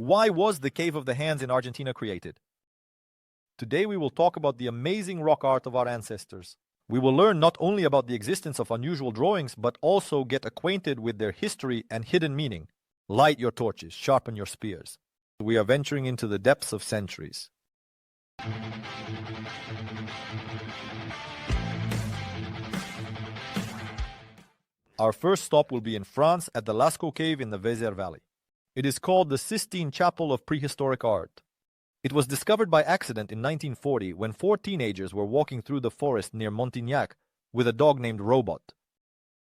Why was the Cave of the Hands in Argentina created? Today we will talk about the amazing rock art of our ancestors. We will learn not only about the existence of unusual drawings, but also get acquainted with their history and hidden meaning. Light your torches, sharpen your spears. We are venturing into the depths of centuries. Our first stop will be in France at the Lascaux Cave in the Vézère Valley. It is called the Sistine Chapel of Prehistoric Art. It was discovered by accident in 1940 when 4 teenagers were walking through the forest near Montignac with a dog named Robot.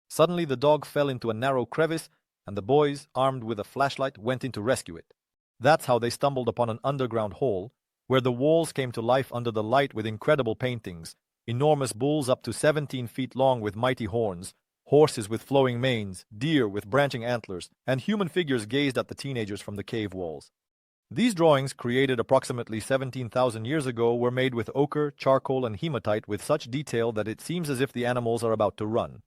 Suddenly the dog fell into a narrow crevice and the boys, armed with a flashlight, went in to rescue it. That's how they stumbled upon an underground hole where the walls came to life under the light with incredible paintings, enormous bulls up to 17 feet long with mighty horns, horses with flowing manes, deer with branching antlers, and human figures gazed at the teenagers from the cave walls. These drawings, created approximately 17,000 years ago, were made with ochre, charcoal, and hematite with such detail that it seems as if the animals are about to run.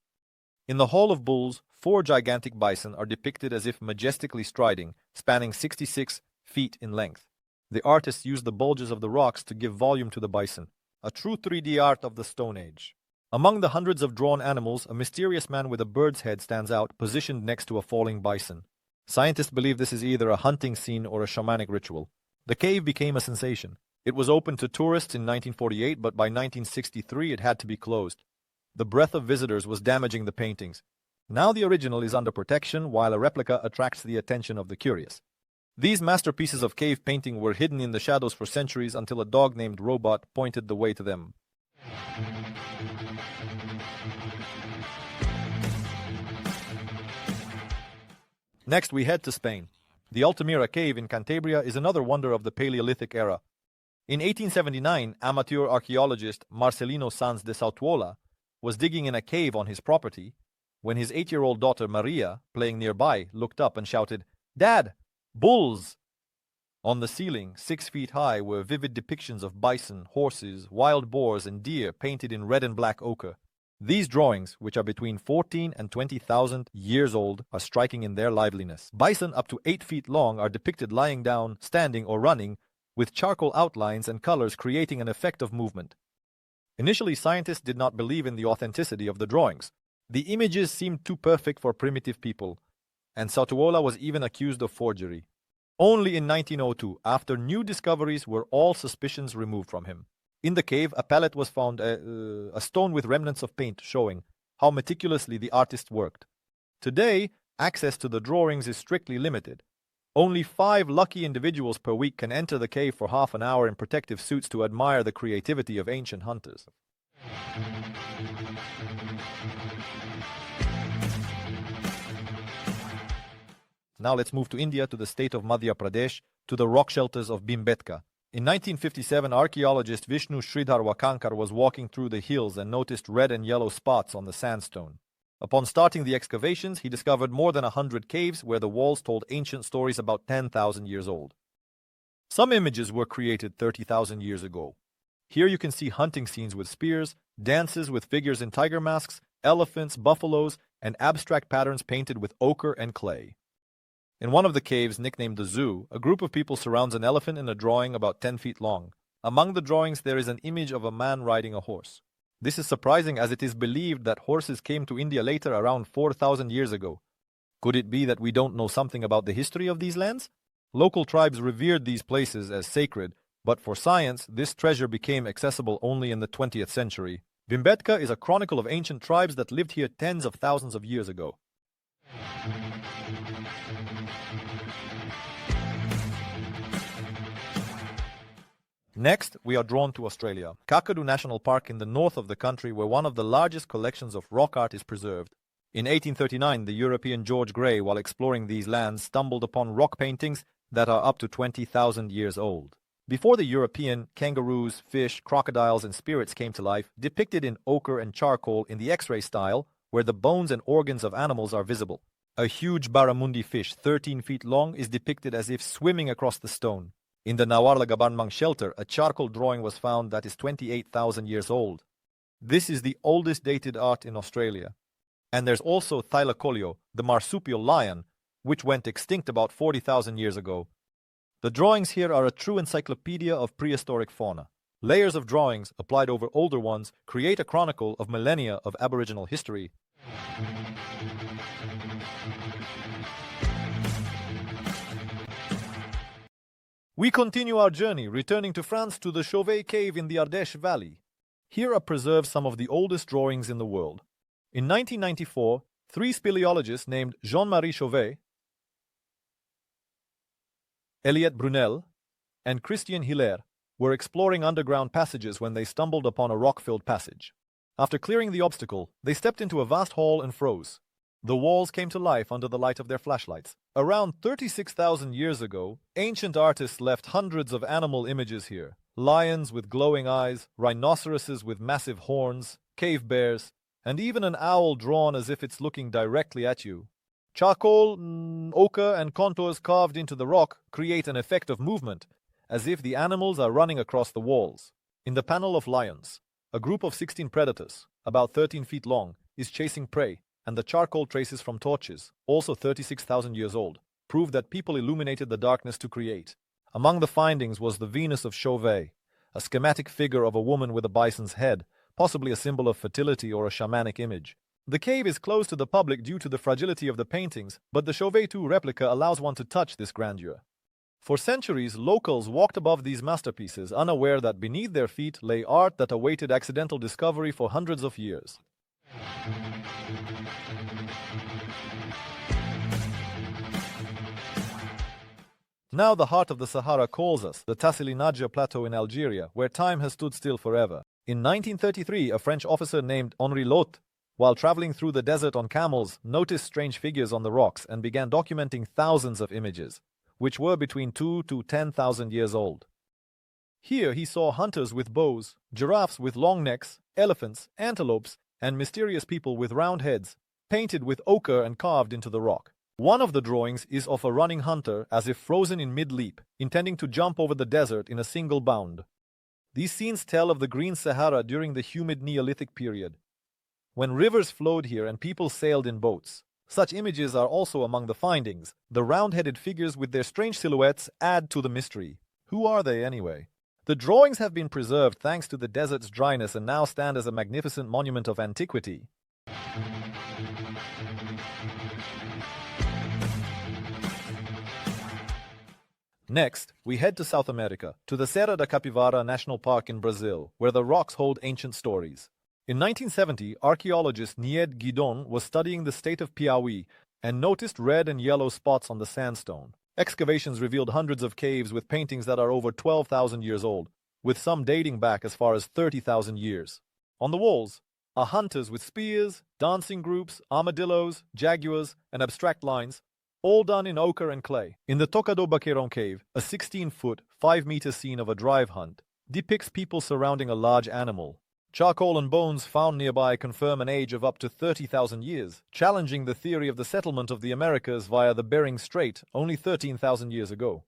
In the Hall of Bulls, 4 gigantic bison are depicted as if majestically striding, spanning 66 feet in length. The artists used the bulges of the rocks to give volume to the bison, a true 3D art of the Stone Age. Among the hundreds of drawn animals, a mysterious man with a bird's head stands out, positioned next to a falling bison. Scientists believe this is either a hunting scene or a shamanic ritual. The cave became a sensation. It was open to tourists in 1948, but by 1963 it had to be closed. The breath of visitors was damaging the paintings. Now the original is under protection, while a replica attracts the attention of the curious. These masterpieces of cave painting were hidden in the shadows for centuries until a dog named Robot pointed the way to them. Next, we head to Spain. The Altamira Cave in Cantabria is another wonder of the Paleolithic era. In 1879, amateur archaeologist Marcelino Sanz de Sautuola was digging in a cave on his property when his 8-year-old daughter Maria, playing nearby, looked up and shouted, "Dad, bulls!" On the ceiling, 6 feet high, were vivid depictions of bison, horses, wild boars, and deer painted in red and black ochre. These drawings, which are between 14 and 20,000 years old, are striking in their liveliness. Bison up to 8 feet long are depicted lying down, standing, or running, with charcoal outlines and colors creating an effect of movement. Initially, scientists did not believe in the authenticity of the drawings. The images seemed too perfect for primitive people, and Sautuola was even accused of forgery. Only in 1902, after new discoveries, were all suspicions removed from him. In the cave, a pallet was found, a stone with remnants of paint, showing how meticulously the artist worked. Today, access to the drawings is strictly limited. Only 5 lucky individuals per week can enter the cave for half an hour in protective suits to admire the creativity of ancient hunters. Now let's move to India, to the state of Madhya Pradesh, to the rock shelters of Bhimbetka. In 1957, archaeologist Vishnu Sridhar Wakankar was walking through the hills and noticed red and yellow spots on the sandstone. Upon starting the excavations, he discovered more than 100 caves where the walls told ancient stories about 10,000 years old. Some images were created 30,000 years ago. Here you can see hunting scenes with spears, dances with figures in tiger masks, elephants, buffaloes, and abstract patterns painted with ochre and clay. In one of the caves, nicknamed the Zoo, a group of people surrounds an elephant in a drawing about 10 feet long. Among the drawings, there is an image of a man riding a horse. This is surprising, as it is believed that horses came to India later, around 4,000 years ago. Could it be that we don't know something about the history of these lands? Local tribes revered these places as sacred, but for science, this treasure became accessible only in the 20th century. Bhimbetka is a chronicle of ancient tribes that lived here tens of thousands of years ago. Next, we are drawn to Australia, Kakadu National Park in the north of the country, where one of the largest collections of rock art is preserved. In 1839, the European George Gray, while exploring these lands, stumbled upon rock paintings that are up to 20,000 years old. Before the European, kangaroos, fish, crocodiles, and spirits came to life, depicted in ochre and charcoal in the X-ray style, where the bones and organs of animals are visible. A huge barramundi fish, 13 feet long, is depicted as if swimming across the stone. In the Nawarlagabanmang shelter, a charcoal drawing was found that is 28,000 years old. This is the oldest dated art in Australia. And there's also Thylacoleo, the marsupial lion, which went extinct about 40,000 years ago. The drawings here are a true encyclopedia of prehistoric fauna. Layers of drawings, applied over older ones, create a chronicle of millennia of Aboriginal history. We continue our journey, returning to France to the Chauvet Cave in the Ardèche Valley. Here are preserved some of the oldest drawings in the world. In 1994, 3 speleologists named Jean-Marie Chauvet, Eliette Brunel, and Christian Hilaire were exploring underground passages when they stumbled upon a rock-filled passage. After clearing the obstacle, they stepped into a vast hall and froze. The walls came to life under the light of their flashlights. Around 36,000 years ago, ancient artists left hundreds of animal images here. Lions with glowing eyes, rhinoceroses with massive horns, cave bears, and even an owl drawn as if it's looking directly at you. Charcoal, ochre, and contours carved into the rock create an effect of movement, as if the animals are running across the walls. In the panel of lions, a group of 16 predators, about 13 feet long, is chasing prey, and the charcoal traces from torches, also 36,000 years old, prove that people illuminated the darkness to create. Among the findings was the Venus of Chauvet, a schematic figure of a woman with a bison's head, possibly a symbol of fertility or a shamanic image. The cave is closed to the public due to the fragility of the paintings, but the Chauvet II replica allows one to touch this grandeur. For centuries, locals walked above these masterpieces, unaware that beneath their feet lay art that awaited accidental discovery for hundreds of years. Now the heart of the Sahara calls us, the Tassili-Nadja Plateau in Algeria, where time has stood still forever. In 1933, a French officer named Henri Lot, while traveling through the desert on camels, noticed strange figures on the rocks and began documenting thousands of images, which were between 2 to 10,000 years old. Here he saw hunters with bows, giraffes with long necks, elephants, antelopes, and mysterious people with round heads, painted with ochre and carved into the rock. One of the drawings is of a running hunter as if frozen in mid-leap, intending to jump over the desert in a single bound. These scenes tell of the Green Sahara during the humid Neolithic period, when rivers flowed here and people sailed in boats. Such images are also among the findings. The round-headed figures with their strange silhouettes add to the mystery. Who are they anyway? The drawings have been preserved thanks to the desert's dryness and now stand as a magnificent monument of antiquity. Next, we head to South America, to the Serra da Capivara National Park in Brazil, where the rocks hold ancient stories. In 1970, archaeologist Nied Guidon was studying the state of Piauí and noticed red and yellow spots on the sandstone. Excavations revealed hundreds of caves with paintings that are over 12,000 years old, with some dating back as far as 30,000 years. On the walls are hunters with spears, dancing groups, armadillos, jaguars, and abstract lines, all done in ochre and clay. In the Tocado Baqueirão cave, a 16-foot, 5-meter scene of a drive hunt depicts people surrounding a large animal. Charcoal and bones found nearby confirm an age of up to 30,000 years, challenging the theory of the settlement of the Americas via the Bering Strait only 13,000 years ago.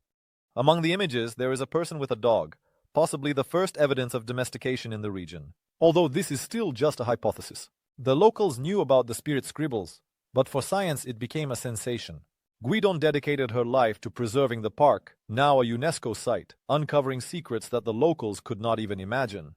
Among the images, there is a person with a dog, possibly the first evidence of domestication in the region. Although this is still just a hypothesis. The locals knew about the spirit scribbles, but for science it became a sensation. Guidon dedicated her life to preserving the park, now a UNESCO site, uncovering secrets that the locals could not even imagine.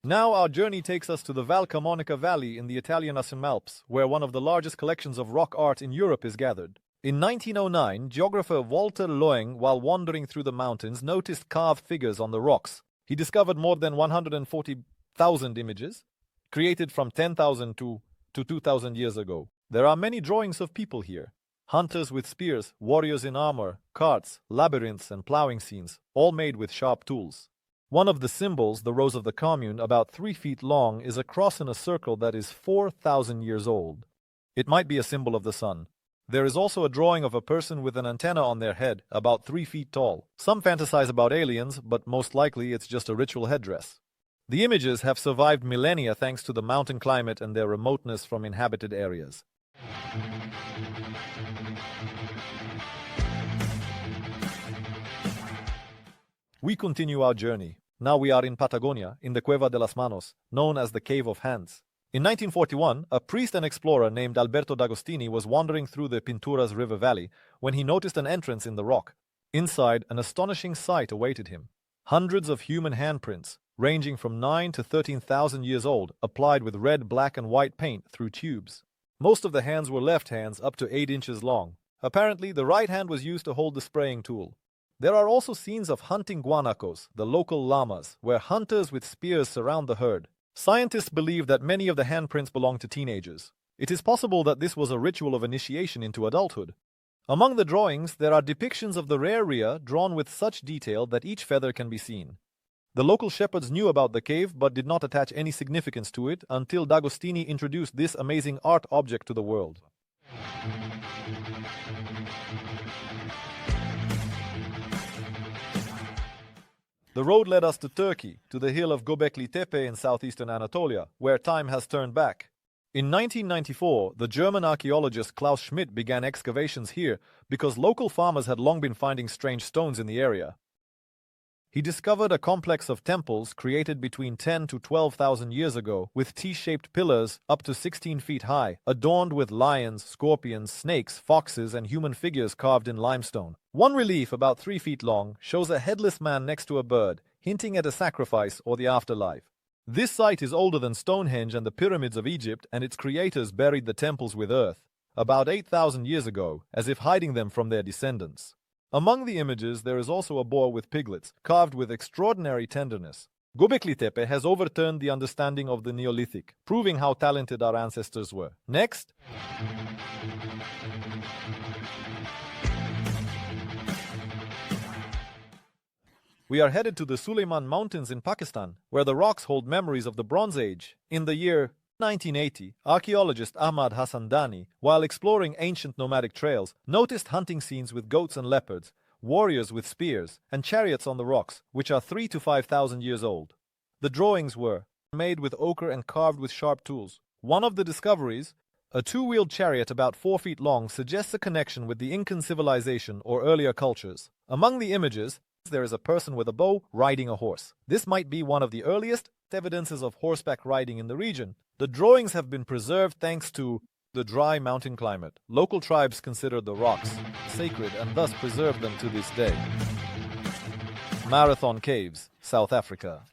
Now our journey takes us to the Val Camonica Valley in the Italian Alps, where one of the largest collections of rock art in Europe is gathered. In 1909, geographer Walter Loeng, while wandering through the mountains, noticed carved figures on the rocks. He discovered more than 140,000 images, created from 10,000 to 2,000 years ago. There are many drawings of people here. Hunters with spears, warriors in armor, carts, labyrinths, and plowing scenes, all made with sharp tools. One of the symbols, the Rose of the Commune, about 3 feet long, is a cross in a circle that is 4,000 years old. It might be a symbol of the sun. There is also a drawing of a person with an antenna on their head, about 3 feet tall. Some fantasize about aliens, but most likely it's just a ritual headdress. The images have survived millennia thanks to the mountain climate and their remoteness from inhabited areas. We continue our journey. Now we are in Patagonia, in the Cueva de las Manos, known as the Cave of Hands. In 1941, a priest and explorer named Alberto D'Agostini was wandering through the Pinturas River Valley when he noticed an entrance in the rock. Inside, an astonishing sight awaited him. Hundreds of human handprints, ranging from 9 to 13,000 years old, applied with red, black, and white paint through tubes. Most of the hands were left hands up to 8 inches long. Apparently, the right hand was used to hold the spraying tool. There are also scenes of hunting guanacos, the local llamas, where hunters with spears surround the herd. Scientists believe that many of the handprints belong to teenagers. It is possible that this was a ritual of initiation into adulthood. Among the drawings, there are depictions of the rare rhea drawn with such detail that each feather can be seen. The local shepherds knew about the cave but did not attach any significance to it until D'Agostini introduced this amazing art object to the world. The road led us to Turkey, to the hill of Göbekli Tepe in southeastern Anatolia, where time has turned back. In 1994, the German archaeologist Klaus Schmidt began excavations here because local farmers had long been finding strange stones in the area. He discovered a complex of temples created between 10 to 12,000 years ago with T-shaped pillars up to 16 feet high, adorned with lions, scorpions, snakes, foxes, and human figures carved in limestone. One relief, about 3 feet long, shows a headless man next to a bird, hinting at a sacrifice or the afterlife. This site is older than Stonehenge and the pyramids of Egypt, and its creators buried the temples with earth, about 8,000 years ago, as if hiding them from their descendants. Among the images, there is also a boar with piglets, carved with extraordinary tenderness. Göbekli Tepe has overturned the understanding of the Neolithic, proving how talented our ancestors were. Next. We are headed to the Suleiman Mountains in Pakistan, where the rocks hold memories of the Bronze Age. In the year 1980, archaeologist Ahmad Hassan Dani, while exploring ancient nomadic trails, noticed hunting scenes with goats and leopards, warriors with spears, and chariots on the rocks, which are 3,000 to 5,000 years old. The drawings were made with ochre and carved with sharp tools. One of the discoveries, a two-wheeled chariot about 4 feet long, suggests a connection with the Incan civilization or earlier cultures. Among the images, there is a person with a bow riding a horse. This might be one of the earliest evidences of horseback riding in the region. The drawings have been preserved thanks to the dry mountain climate. Local tribes consider the rocks sacred and thus preserve them to this day. Marathon Caves, South Africa.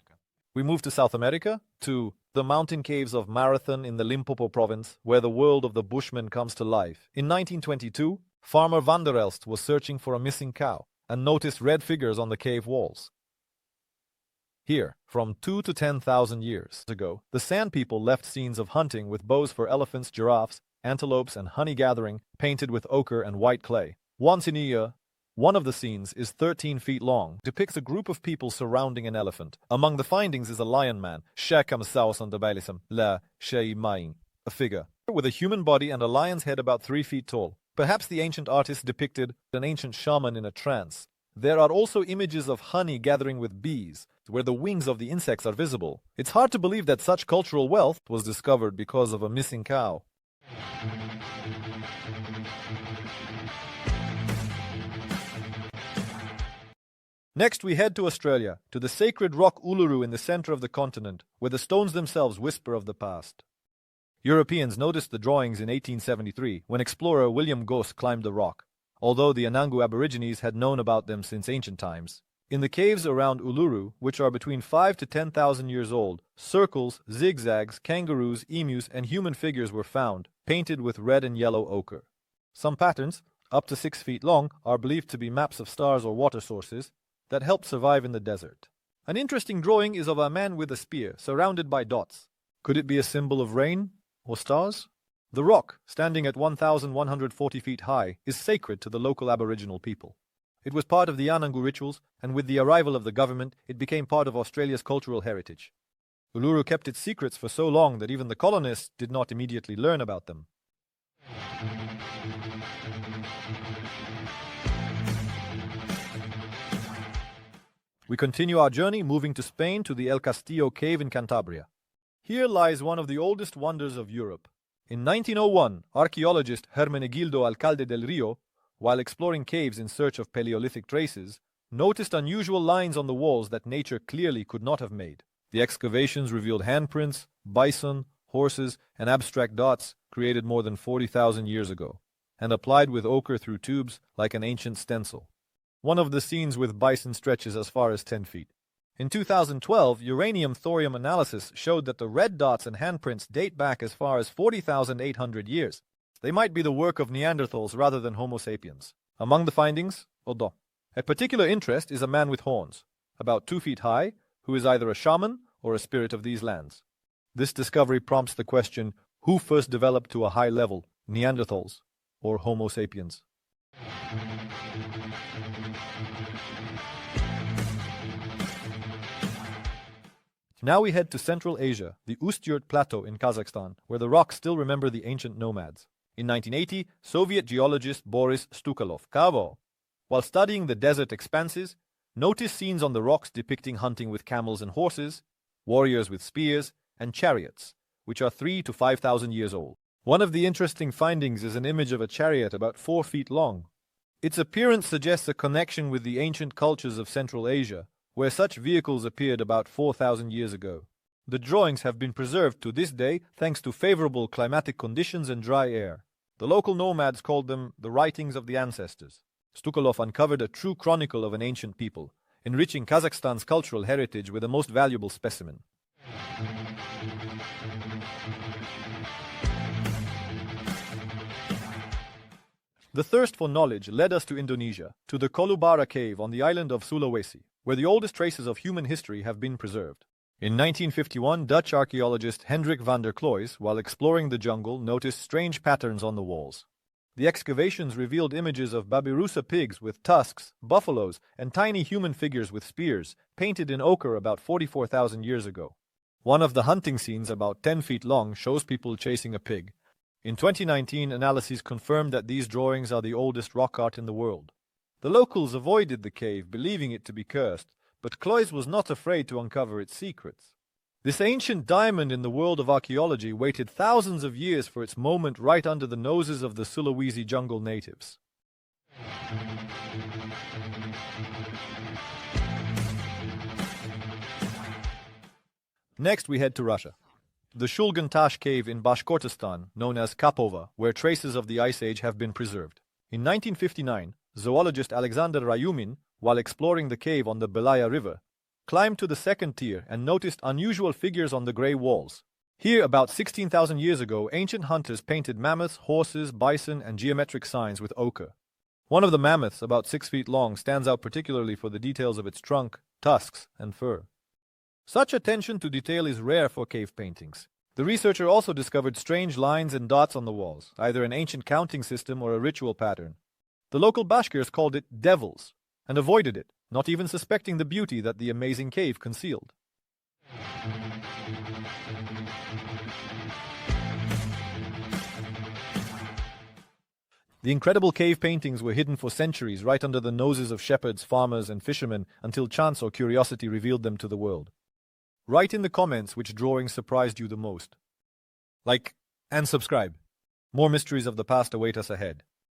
We move to South America, to the mountain caves of Marathon in the Limpopo province, where the world of the Bushman comes to life. In 1922, farmer Van der Elst was searching for a missing cow and noticed red figures on the cave walls. Here, from 2 to 10,000 years ago, the Sand People left scenes of hunting with bows for elephants, giraffes, antelopes, and honey gathering, painted with ochre and white clay. Once in a year, one of the scenes is 13 feet long, depicts a group of people surrounding an elephant. Among the findings is a lion man, a figure with a human body and a lion's head about 3 feet tall. Perhaps the ancient artist depicted an ancient shaman in a trance. There are also images of honey gathering with bees, where the wings of the insects are visible. It's hard to believe that such cultural wealth was discovered because of a missing cow. Next, we head to Australia, to the sacred rock Uluru in the center of the continent, where the stones themselves whisper of the past. Europeans noticed the drawings in 1873 when explorer William Gosse climbed the rock, although the Anangu Aborigines had known about them since ancient times. In the caves around Uluru, which are between 5 to 10,000 years old, circles, zigzags, kangaroos, emus, and human figures were found, painted with red and yellow ochre. Some patterns, up to 6 feet long, are believed to be maps of stars or water sources that helped survive in the desert. An interesting drawing is of a man with a spear, surrounded by dots. Could it be a symbol of rain or stars? The rock, standing at 1,140 feet high, is sacred to the local Aboriginal people. It was part of the Anangu rituals, and with the arrival of the government, it became part of Australia's cultural heritage. Uluru kept its secrets for so long that even the colonists did not immediately learn about them. We continue our journey, moving to Spain to the El Castillo cave in Cantabria. Here lies one of the oldest wonders of Europe. In 1901, archaeologist Hermenegildo Alcalde del Rio, while exploring caves in search of Paleolithic traces, noticed unusual lines on the walls that nature clearly could not have made. The excavations revealed handprints, bison, horses, and abstract dots created more than 40,000 years ago, and applied with ochre through tubes like an ancient stencil. One of the scenes with bison stretches as far as 10 feet. In 2012, uranium-thorium analysis showed that the red dots and handprints date back as far as 40,800 years. They might be the work of Neanderthals rather than Homo sapiens. Among the findings, Odo. A particular interest is a man with horns, about 2 feet high, who is either a shaman or a spirit of these lands. This discovery prompts the question, who first developed to a high level, Neanderthals or Homo sapiens? Now we head to Central Asia, the Ustyurt Plateau in Kazakhstan, where the rocks still remember the ancient nomads. In 1980, Soviet geologist Boris Stukalov, Kavo, while studying the desert expanses, noticed scenes on the rocks depicting hunting with camels and horses, warriors with spears, and chariots, which are 3,000 to 5,000 years old. One of the interesting findings is an image of a chariot about 4 feet long. Its appearance suggests a connection with the ancient cultures of Central Asia, where such vehicles appeared about 4,000 years ago. The drawings have been preserved to this day thanks to favorable climatic conditions and dry air. The local nomads called them the writings of the ancestors. Stukalov uncovered a true chronicle of an ancient people, enriching Kazakhstan's cultural heritage with a most valuable specimen. The thirst for knowledge led us to Indonesia, to the Kolubara cave on the island of Sulawesi, where the oldest traces of human history have been preserved. In 1951, Dutch archaeologist Hendrik van der Kloys, while exploring the jungle, noticed strange patterns on the walls. The excavations revealed images of babirusa pigs with tusks, buffaloes, and tiny human figures with spears, painted in ochre about 44,000 years ago. One of the hunting scenes, about 10 feet long, shows people chasing a pig. In 2019, analyses confirmed that these drawings are the oldest rock art in the world. The locals avoided the cave, believing it to be cursed, but Kloys was not afraid to uncover its secrets. This ancient diamond in the world of archaeology waited thousands of years for its moment right under the noses of the Sulawesi jungle natives. Next, we head to Russia. The Shulgan Tash cave in Bashkortostan, known as Kapova, where traces of the Ice Age have been preserved. In 1959, zoologist Alexander Rayumin, while exploring the cave on the Belaya River, climbed to the second tier and noticed unusual figures on the grey walls. Here, about 16,000 years ago, ancient hunters painted mammoths, horses, bison, and geometric signs with ochre. One of the mammoths, about 6 feet long, stands out particularly for the details of its trunk, tusks, and fur. Such attention to detail is rare for cave paintings. The researcher also discovered strange lines and dots on the walls, either an ancient counting system or a ritual pattern. The local Bashkirs called it devils and avoided it, not even suspecting the beauty that the amazing cave concealed. The incredible cave paintings were hidden for centuries right under the noses of shepherds, farmers, and fishermen until chance or curiosity revealed them to the world. Write in the comments which drawings surprised you the most. Like and subscribe. More mysteries of the past await us ahead.